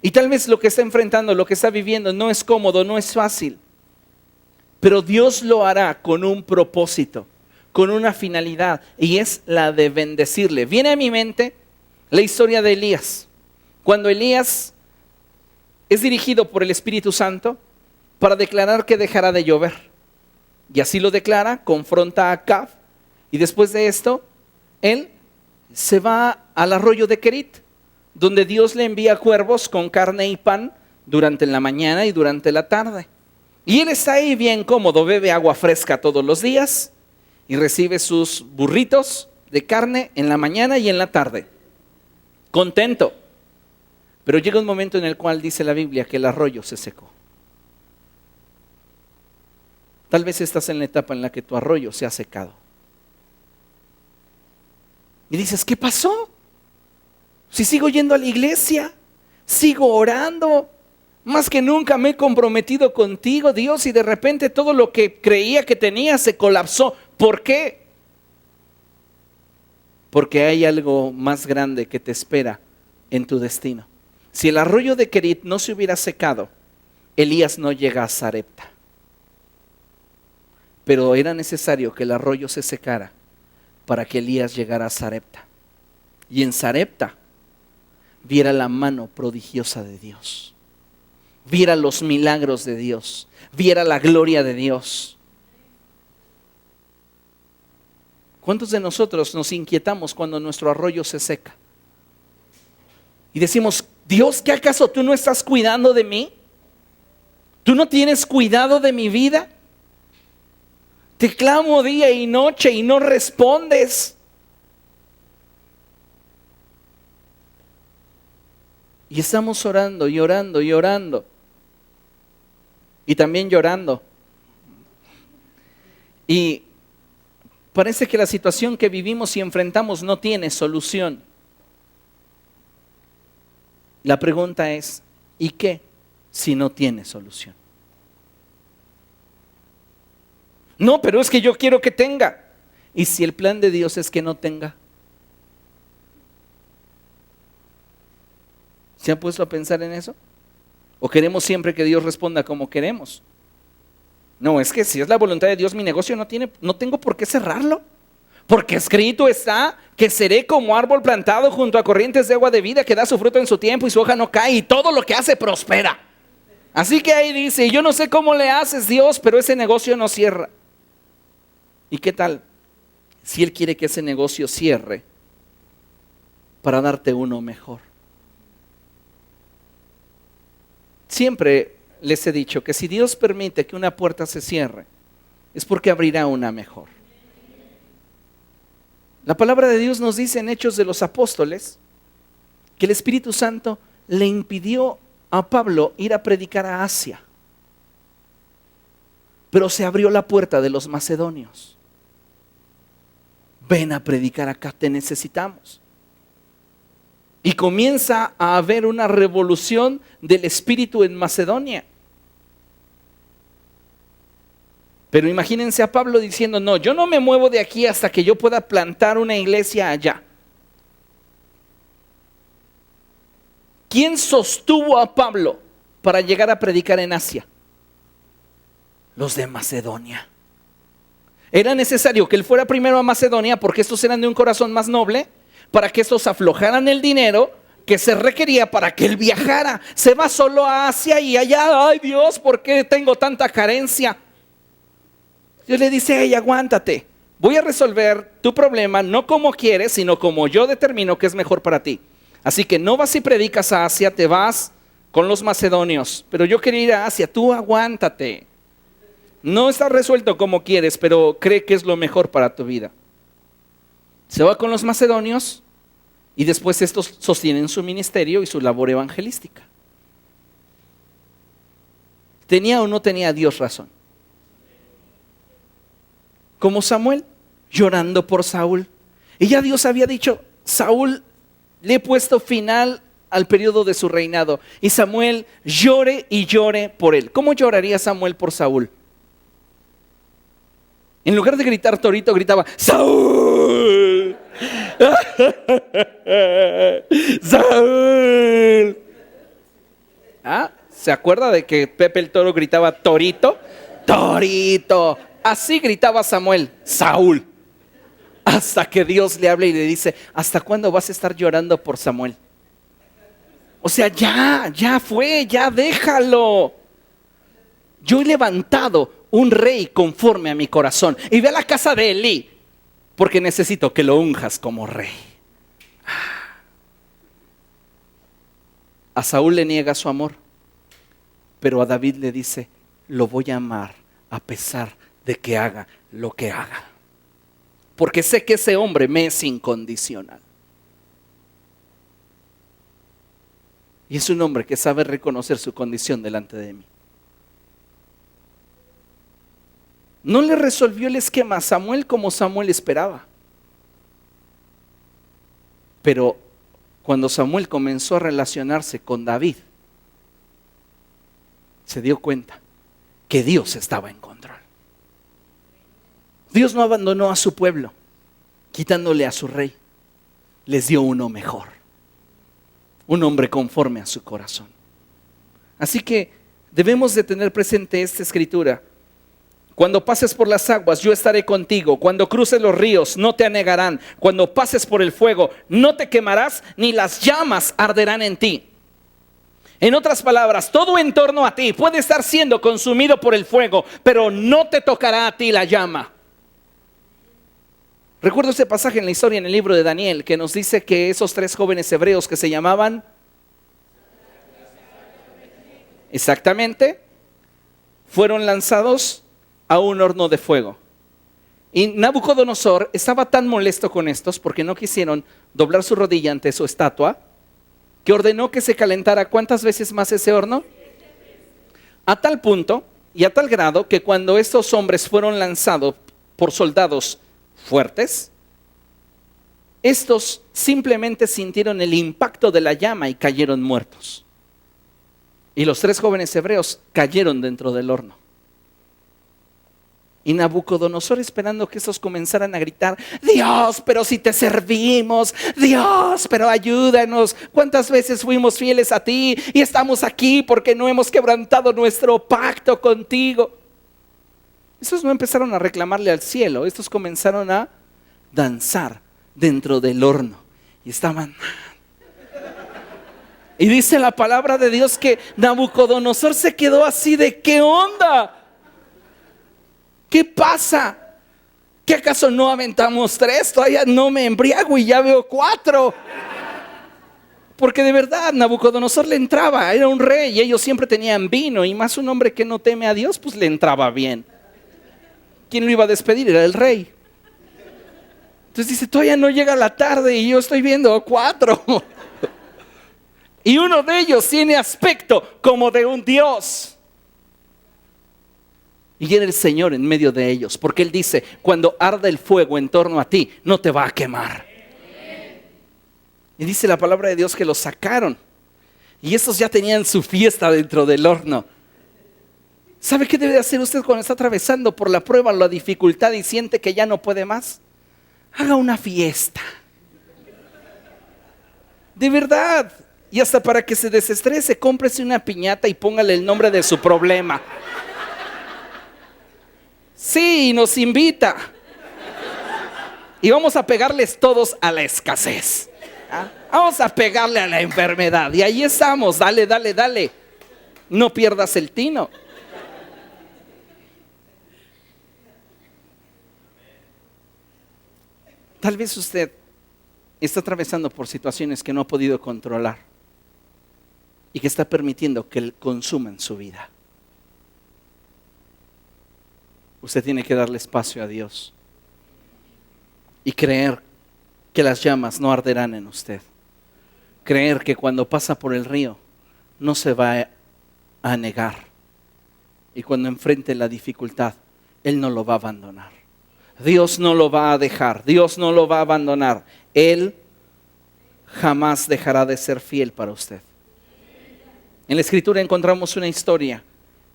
Y tal vez lo que está enfrentando, lo que está viviendo, no es cómodo, no es fácil. Pero Dios lo hará con un propósito, con una finalidad, y es la de bendecirle. Viene a mi mente la historia de Elías. Cuando Elías es dirigido por el Espíritu Santo para declarar que dejará de llover. Y así lo declara, confronta a Acab. Y después de esto, él se va al arroyo de Querit, donde Dios le envía cuervos con carne y pan durante la mañana y durante la tarde. Y él está ahí bien cómodo, bebe agua fresca todos los días y recibe sus burritos de carne en la mañana y en la tarde. Contento. Pero llega un momento en el cual dice la Biblia que el arroyo se secó. Tal vez estás en la etapa en la que tu arroyo se ha secado. Y dices: ¿qué pasó? Si sigo yendo a la iglesia, sigo orando, más que nunca me he comprometido contigo, Dios, y de repente todo lo que creía que tenía se colapsó. ¿Por qué? Porque hay algo más grande que te espera en tu destino. Si el arroyo de Querit no se hubiera secado, Elías no llega a Sarepta. Pero era necesario que el arroyo se secara para que Elías llegara a Sarepta. Y en Sarepta viera la mano prodigiosa de Dios, viera los milagros de Dios, viera la gloria de Dios. ¿Cuántos de nosotros nos inquietamos cuando nuestro arroyo se seca? Y decimos: Dios, ¿qué acaso tú no estás cuidando de mí? ¿Tú no tienes cuidado de mi vida? Te clamo día y noche y no respondes. Y estamos orando y orando y orando. Y también llorando. Y parece que la situación que vivimos y enfrentamos no tiene solución. La pregunta es: ¿y qué si no tiene solución? No, pero es que yo quiero que tenga. ¿Y si el plan de Dios es que no tenga? ¿Se ha puesto a pensar en eso? ¿O queremos siempre que Dios responda como queremos? No, es que si es la voluntad de Dios, mi negocio no tengo por qué cerrarlo. Porque escrito está que seré como árbol plantado junto a corrientes de agua de vida, que da su fruto en su tiempo y su hoja no cae y todo lo que hace prospera. Así que ahí dice, yo no sé cómo le haces, Dios, pero ese negocio no cierra. ¿Y qué tal si Él quiere que ese negocio cierre para darte uno mejor? Siempre les he dicho que si Dios permite que una puerta se cierre, es porque abrirá una mejor. La palabra de Dios nos dice en Hechos de los Apóstoles que el Espíritu Santo le impidió a Pablo ir a predicar a Asia, pero se abrió la puerta de los macedonios. Ven a predicar acá, te necesitamos. Y comienza a haber una revolución del Espíritu en Macedonia. Pero imagínense a Pablo diciendo, no, yo no me muevo de aquí hasta que yo pueda plantar una iglesia allá. ¿Quién sostuvo a Pablo para llegar a predicar en Asia? Los de Macedonia. Era necesario que él fuera primero a Macedonia porque estos eran de un corazón más noble, para que estos aflojaran el dinero que se requería para que él viajara. Se va solo a Asia y allá, ay Dios, ¿por qué tengo tanta carencia? Dios le dice, hey, aguántate, voy a resolver tu problema no como quieres, sino como yo determino que es mejor para ti. Así que no vas y predicas a Asia, te vas con los macedonios. Pero yo quería ir a Asia, tú aguántate. No está resuelto como quieres, pero cree que es lo mejor para tu vida. Se va con los macedonios y después estos sostienen su ministerio y su labor evangelística. ¿Tenía o no tenía Dios razón? Como Samuel, llorando por Saúl. Y ya Dios había dicho, Saúl, le he puesto final al periodo de su reinado. Y Samuel llore y llore por él. ¿Cómo lloraría Samuel por Saúl? En lugar de gritar torito, gritaba, ¡Saúl! ¡Saúl! ¿Ah? ¿Se acuerda de que Pepe el Toro gritaba torito? ¡Torito! Así gritaba Samuel, Saúl. Hasta que Dios le habla y le dice, ¿hasta cuándo vas a estar llorando por Samuel? O sea, ya fue, ya déjalo. Yo he levantado un rey conforme a mi corazón. Y ve a la casa de Elí, porque necesito que lo unjas como rey. A Saúl le niega su amor, pero a David le dice, lo voy a amar a pesar de que haga lo que haga. Porque sé que ese hombre me es incondicional. Y es un hombre que sabe reconocer su condición delante de mí. No le resolvió el esquema a Samuel como Samuel esperaba. Pero cuando Samuel comenzó a relacionarse con David, se dio cuenta que Dios estaba en control. Dios no abandonó a su pueblo, quitándole a su rey. Les dio uno mejor, un hombre conforme a su corazón. Así que debemos de tener presente esta escritura. Cuando pases por las aguas, yo estaré contigo. Cuando cruces los ríos, no te anegarán. Cuando pases por el fuego, no te quemarás, ni las llamas arderán en ti. En otras palabras, todo en torno a ti puede estar siendo consumido por el fuego, pero no te tocará a ti la llama. Recuerdo ese pasaje en la historia en el libro de Daniel, que nos dice que esos 3 jóvenes hebreos que se llamaban, exactamente, fueron lanzados a un horno de fuego. Y Nabucodonosor estaba tan molesto con estos porque no quisieron doblar su rodilla ante su estatua, que ordenó que se calentara ¿cuántas veces más ese horno? A tal punto y a tal grado que cuando estos hombres fueron lanzados por soldados fuertes, estos simplemente sintieron el impacto de la llama y cayeron muertos. Y los 3 jóvenes hebreos cayeron dentro del horno. Y Nabucodonosor, esperando que estos comenzaran a gritar: Dios, pero si te servimos, Dios, pero ayúdanos. ¿Cuántas veces fuimos fieles a ti y estamos aquí porque no hemos quebrantado nuestro pacto contigo? Estos no empezaron a reclamarle al cielo, estos comenzaron a danzar dentro del horno. Y estaban... Y dice la palabra de Dios que Nabucodonosor se quedó así de: ¿qué onda? ¿Qué pasa? ¿Qué acaso no aventamos 3? Todavía no me embriago y ya veo 4. Porque de verdad Nabucodonosor le entraba, era un rey y ellos siempre tenían vino, y más un hombre que no teme a Dios, pues le entraba bien. ¿Quién lo iba a despedir? Era el rey. Entonces dice: todavía no llega la tarde y yo estoy viendo 4. Y uno de ellos tiene aspecto como de un dios. Y era el Señor en medio de ellos, porque Él dice: cuando arda el fuego en torno a ti, no te va a quemar. Y dice la palabra de Dios que los sacaron. Y estos ya tenían su fiesta dentro del horno. ¿Sabe qué debe hacer usted cuando está atravesando por la prueba, la dificultad y siente que ya no puede más? Haga una fiesta. De verdad. Y hasta para que se desestrese, cómprese una piñata y póngale el nombre de su problema. Sí, nos invita. Y vamos a pegarles todos a la escasez. Vamos a pegarle a la enfermedad. Y ahí estamos, dale, dale, dale. No pierdas el tino. Tal vez usted está atravesando por situaciones que no ha podido controlar y que está permitiendo que consuman su vida. Usted tiene que darle espacio a Dios y creer que las llamas no arderán en usted. Creer que cuando pasa por el río no se va a anegar, y cuando enfrente la dificultad, Él no lo va a abandonar. Dios no lo va a dejar, Dios no lo va a abandonar. Él jamás dejará de ser fiel para usted. En la Escritura encontramos una historia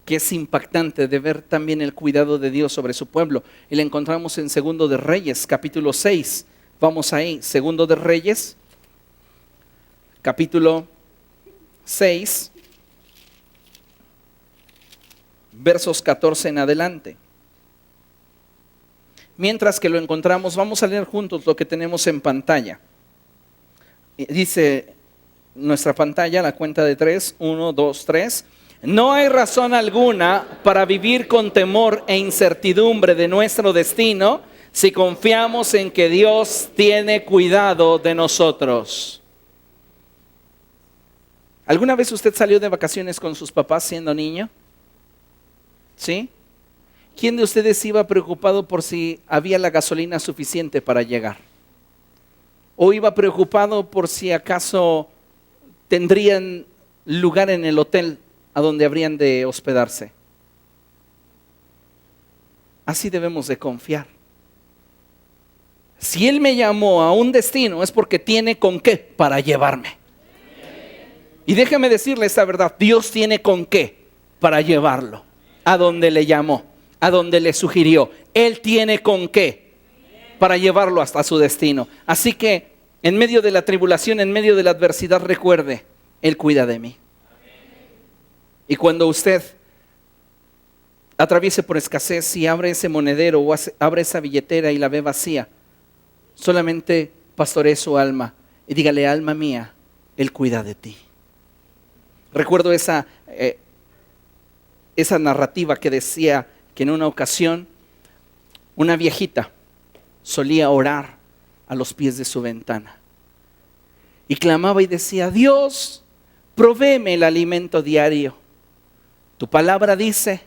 que es impactante de ver también el cuidado de Dios sobre su pueblo. Y la encontramos en Segundo de Reyes, capítulo 6. Vamos ahí, Segundo de Reyes, capítulo 6, versos 14 en adelante. Mientras que lo encontramos, vamos a leer juntos lo que tenemos en pantalla. Dice nuestra pantalla, la cuenta de 3, 1, 2, 3. No hay razón alguna para vivir con temor e incertidumbre de nuestro destino si confiamos en que Dios tiene cuidado de nosotros. ¿Alguna vez usted salió de vacaciones con sus papás siendo niño? ¿Sí? ¿Quién de ustedes iba preocupado por si había la gasolina suficiente para llegar? ¿O iba preocupado por si acaso tendrían lugar en el hotel a donde habrían de hospedarse? Así debemos de confiar. Si Él me llamó a un destino es porque tiene con qué para llevarme. Y déjeme decirle esta verdad: Dios tiene con qué para llevarlo a donde le llamó, a donde le sugirió. Él tiene con qué para llevarlo hasta su destino. Así que en medio de la tribulación, en medio de la adversidad, recuerde: Él cuida de mí. Y cuando usted atraviese por escasez y abre ese monedero o abre esa billetera y la ve vacía, solamente pastoree su alma y dígale: alma mía, Él cuida de ti. Recuerdo esa narrativa que decía que en una ocasión una viejita solía orar a los pies de su ventana y clamaba y decía: Dios, provéeme el alimento diario. Tu palabra dice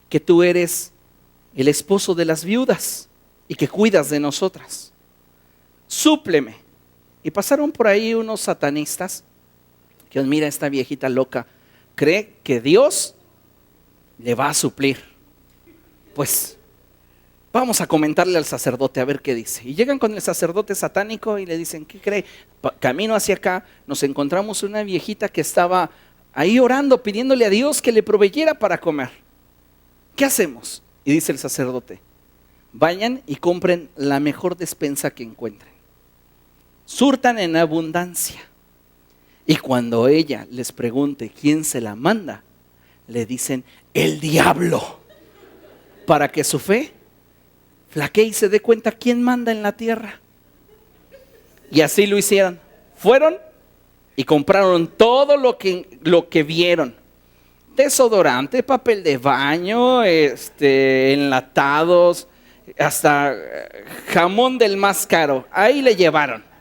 que tú eres el esposo de las viudas y que cuidas de nosotras. Súpleme. Y pasaron por ahí unos satanistas que, mira, esta viejita loca cree que Dios le va a suplir. Pues vamos a comentarle al sacerdote a ver qué dice. Y llegan con el sacerdote satánico y le dicen: ¿qué cree? Camino hacia acá nos encontramos una viejita que estaba ahí orando, pidiéndole a Dios que le proveyera para comer. ¿Qué hacemos? Y dice el sacerdote: vayan y compren la mejor despensa que encuentren. Surtan en abundancia. Y cuando ella les pregunte quién se la manda, le dicen: el diablo, para que su fe flaquee y se dé cuenta quién manda en la tierra. Y así lo hicieron. Fueron y compraron todo lo que vieron: desodorante, papel de baño, enlatados, hasta jamón del más caro. Ahí le llevaron.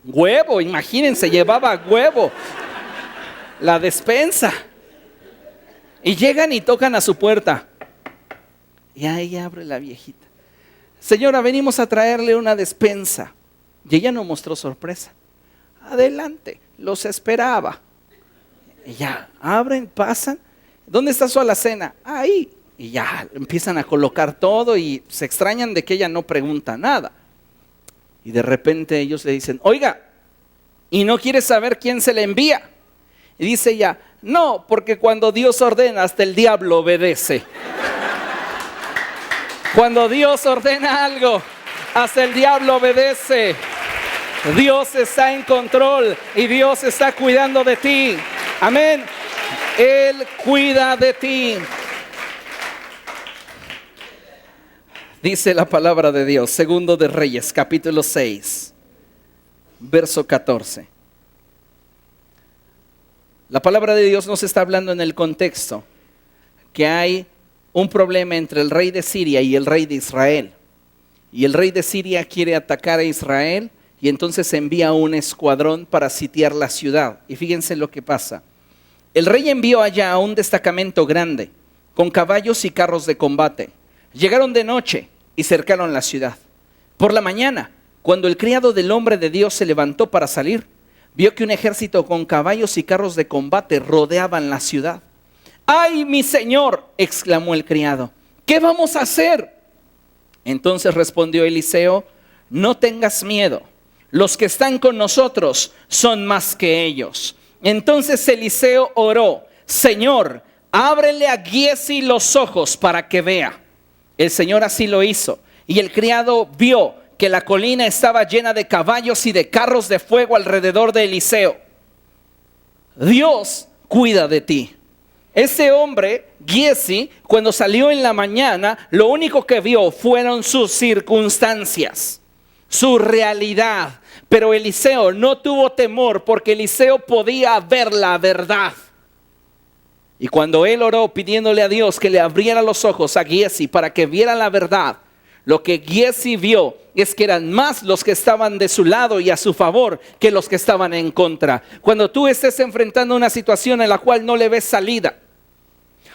Huevo, imagínense, llevaba huevo, la despensa. Y llegan y tocan a su puerta. Y ahí abre la viejita: señora, venimos a traerle una despensa. Y ella no mostró sorpresa. Adelante, los esperaba. Y ya, abren, pasan. ¿Dónde está su alacena? Ahí. Y ya, empiezan a colocar todo y se extrañan de que ella no pregunta nada. Y de repente ellos le dicen: oiga, ¿y no quiere saber quién se le envía? Y dice ella: no, porque cuando Dios ordena, hasta el diablo obedece. Cuando Dios ordena algo, hasta el diablo obedece. Dios está en control y Dios está cuidando de ti. Amén. Él cuida de ti. Dice la palabra de Dios, Segundo de Reyes, capítulo 6, verso 14. La palabra de Dios nos está hablando en el contexto que hay un problema entre el rey de Siria y el rey de Israel. Y el rey de Siria quiere atacar a Israel y entonces envía un escuadrón para sitiar la ciudad. Y fíjense lo que pasa. El rey envió allá a un destacamento grande con caballos y carros de combate. Llegaron de noche y cercaron la ciudad. Por la mañana, cuando el criado del hombre de Dios se levantó para salir, vio que un ejército con caballos y carros de combate rodeaban la ciudad. ¡Ay, mi señor!, exclamó el criado, ¿qué vamos a hacer? Entonces respondió Eliseo: no tengas miedo, los que están con nosotros son más que ellos. Entonces Eliseo oró: Señor, ábrele a Giezi los ojos para que vea. El Señor así lo hizo, y el criado vio que la colina estaba llena de caballos y de carros de fuego alrededor de Eliseo. Dios cuida de ti. Ese hombre, Giezi, cuando salió en la mañana, lo único que vio fueron sus circunstancias, su realidad. Pero Eliseo no tuvo temor porque Eliseo podía ver la verdad. Y cuando él oró pidiéndole a Dios que le abriera los ojos a Giezi para que viera la verdad, lo que Giezi vio es que eran más los que estaban de su lado y a su favor que los que estaban en contra. Cuando tú estés enfrentando una situación en la cual no le ves salida,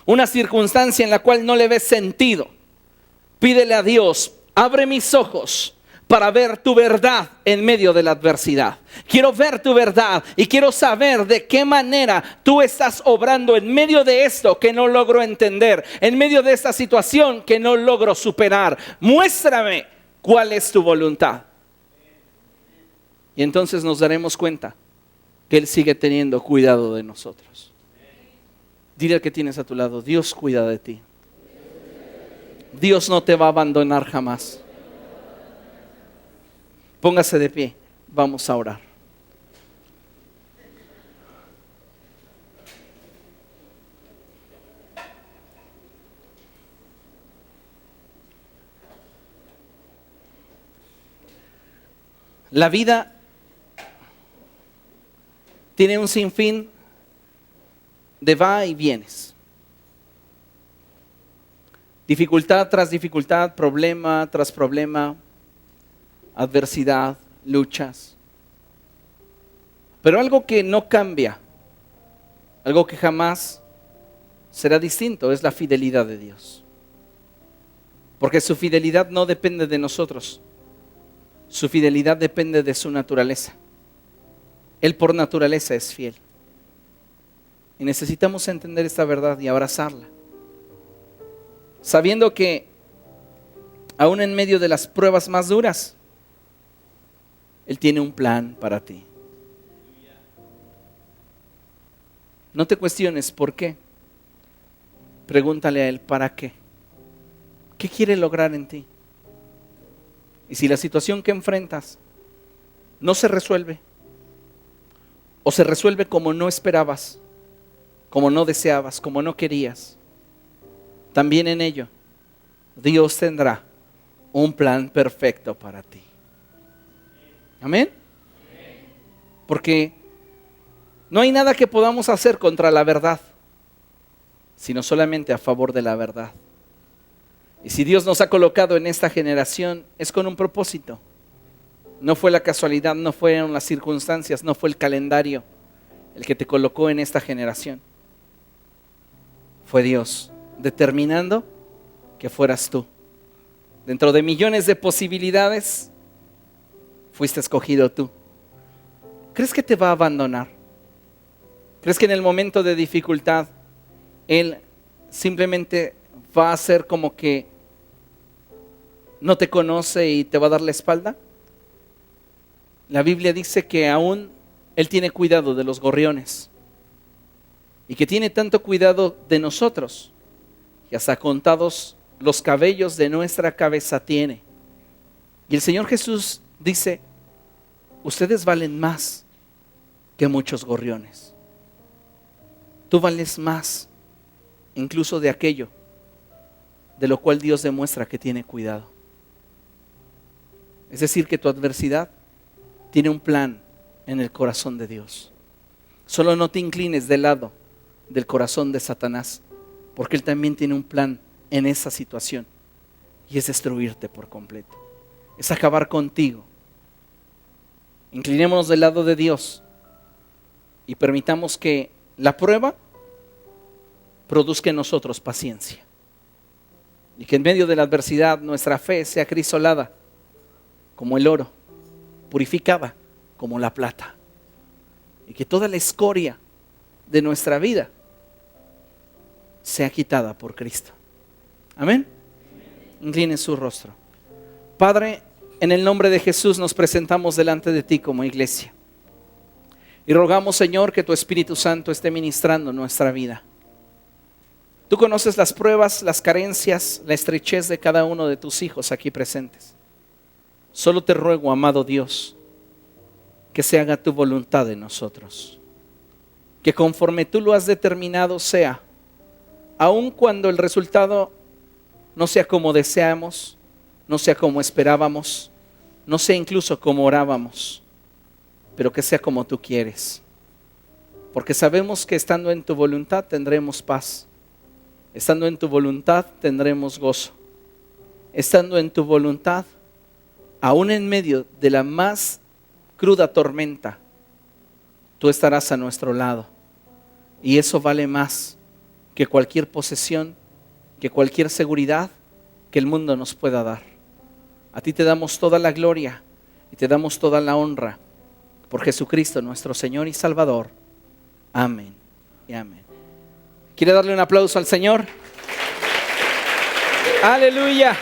una circunstancia en la cual no le ves sentido, pídele a Dios: abre mis ojos para ver tu verdad en medio de la adversidad. Quiero ver tu verdad y quiero saber de qué manera tú estás obrando en medio de esto que no logro entender, en medio de esta situación que no logro superar. Muéstrame cuál es tu voluntad. Y entonces nos daremos cuenta que Él sigue teniendo cuidado de nosotros. Dile al que tienes a tu lado: Dios cuida de ti. Dios no te va a abandonar jamás. Póngase de pie, vamos a orar. La vida tiene un sinfín de va y vienes. Dificultad tras dificultad, problema tras problema, adversidad, luchas. Pero algo que no cambia, algo que jamás será distinto, es la fidelidad de Dios. Porque su fidelidad no depende de nosotros. Su fidelidad depende de su naturaleza. Él por naturaleza es fiel. Y necesitamos entender esta verdad y abrazarla, sabiendo que aún en medio de las pruebas más duras, Él tiene un plan para ti. No te cuestiones por qué. Pregúntale a Él para qué. ¿Qué quiere lograr en ti? Y si la situación que enfrentas no se resuelve, o se resuelve como no esperabas, como no deseabas, como no querías, también en ello Dios tendrá un plan perfecto para ti. Amén. Porque no hay nada que podamos hacer contra la verdad, sino solamente a favor de la verdad. Y si Dios nos ha colocado en esta generación, es con un propósito. No fue la casualidad, no fueron las circunstancias, no fue el calendario el que te colocó en esta generación. Fue Dios determinando que fueras tú. Dentro de millones de posibilidades, fuiste escogido tú. ¿Crees que te va a abandonar? ¿Crees que en el momento de dificultad Él simplemente va a hacer como que no te conoce y te va a dar la espalda? La Biblia dice que aún Él tiene cuidado de los gorriones y que tiene tanto cuidado de nosotros que hasta contados los cabellos de nuestra cabeza tiene. Y el Señor Jesús dice: ustedes valen más que muchos gorriones. Tú vales más incluso de aquello de lo cual Dios demuestra que tiene cuidado. Es decir, que tu adversidad tiene un plan en el corazón de Dios. Solo no te inclines del lado del corazón de Satanás, porque él también tiene un plan en esa situación, y es destruirte por completo, es acabar contigo. Inclinémonos del lado de Dios y permitamos que la prueba produzca en nosotros paciencia, y que en medio de la adversidad nuestra fe sea acrisolada como el oro, purificada como la plata, y que toda la escoria de nuestra vida sea quitada por Cristo. Amén. Incline su rostro. Padre, en el nombre de Jesús nos presentamos delante de ti como iglesia y rogamos, Señor, que tu Espíritu Santo esté ministrando nuestra vida. Tú conoces las pruebas, las carencias, la estrechez de cada uno de tus hijos aquí presentes. Solo te ruego, amado Dios, que se haga tu voluntad en nosotros, que conforme tú lo has determinado sea, aun cuando el resultado no sea como deseamos, no sea como esperábamos, no sea incluso como orábamos, pero que sea como tú quieres. Porque sabemos que estando en tu voluntad tendremos paz, estando en tu voluntad tendremos gozo, estando en tu voluntad, aún en medio de la más cruda tormenta, tú estarás a nuestro lado. Y eso vale más que cualquier posesión, que cualquier seguridad que el mundo nos pueda dar. A ti te damos toda la gloria y te damos toda la honra por Jesucristo nuestro Señor y Salvador. Amén y amén. ¿Quiere darle un aplauso al Señor? Aleluya.